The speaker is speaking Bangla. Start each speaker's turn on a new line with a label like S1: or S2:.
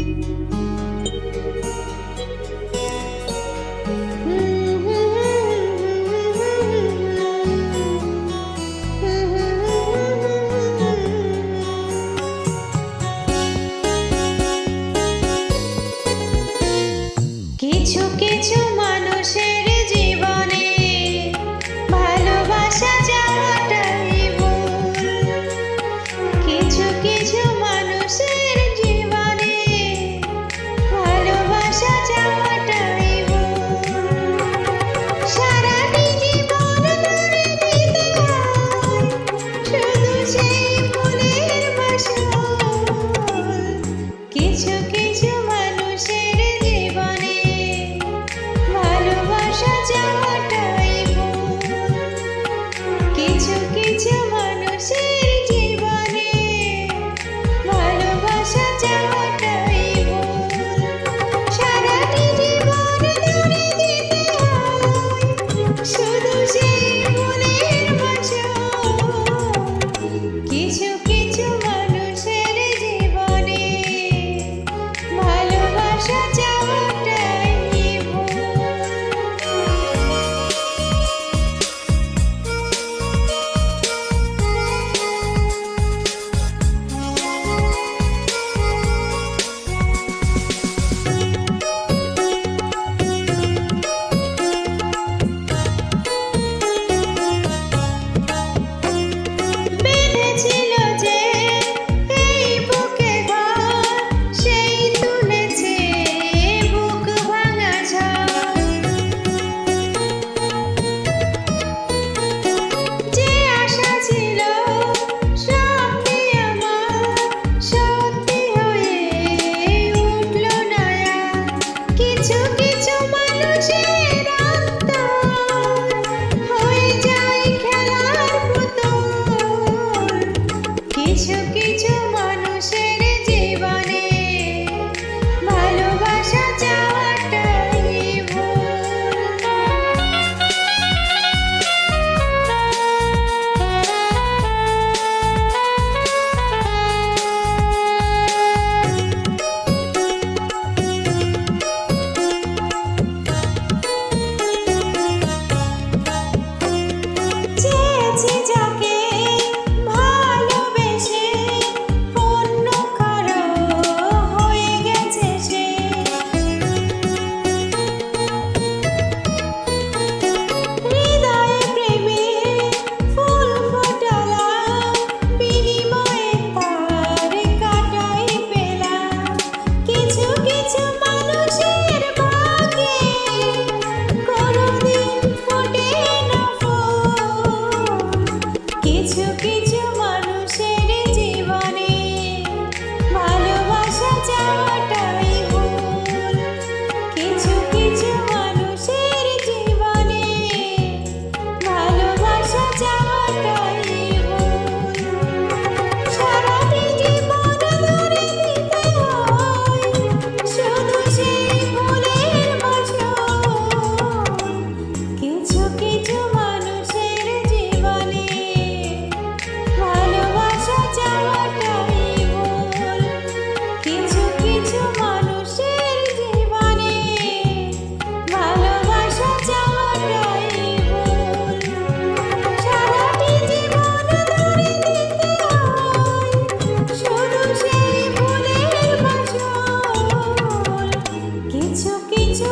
S1: কিছু কিছু মানুষের জীবনে ভালোবাসা যাওয়াটাই ভুল। কিছু কিছু মানুষের জীবনে ভালোবাসা যাওয়াটাই ভুল। সারাটি জীবন ধরে দিতে হয় শুধু সেই ফুলের বাসর। কিছু কিছু মানুষের জীবনে ভালোবাসা যাওয়াটাই ভুল। কিছু কিছু মানুষের জীবনে ভালোবাসা যাওয়াটাই ভুল। সারাটি জীবন ধরে দিতে হয় শুধু সেই ফুলের বাসর। কিছু কিছু মানুষের জীবনে ভালোবাসা যাওয়াটাই ভুল। বেঁধেছিল যে এই বুকে ঘর, সেই তুলেছে বুক ভাঙা ঝড়। যে আশা ছিল স্বপ্নে আমার সত্যি হয়ে উঠল না আর। কিছু কিছু মানুষের অন্তর হয়ে যায় খেলার পুতুল। কিছু কিছু মানুষের জীবনে ভালোবাসা যাওয়াটাই ভুল। চেয়েছি যাকে ভালোবেসে অন্য কারো হয়ে গেছে সে। হৃদয়ে প্রেমে ফুল ফোটালাম, বিনিময়ে তার কাটাই পেলাম। কিছু কিছু মানুষের ভাগ্যে কোনোদিন ফোটে না ফুল। কিছু কিছু মানুষের জীবনে ভালোবাসা যাওয়াটাই ভুল। কিছু কিছু মানুষের জীবনে ভালোবাসা যাওয়াটাই ভুল। সারাটি জীবন ধরে দিতে হয় শুধু সেই ফুলের বাসর। কিছু কিছু মানুষের জীবনে ভালোবাসা যাওয়াটাই ভুল। কিছু কিছু মানুষের জীবনে ভালোবাসা যাওয়াটাই ভুল। সারাটি জীবন ধরে দিতে হয় শুধু সেই ফুলের বাসর। কিছু কিছু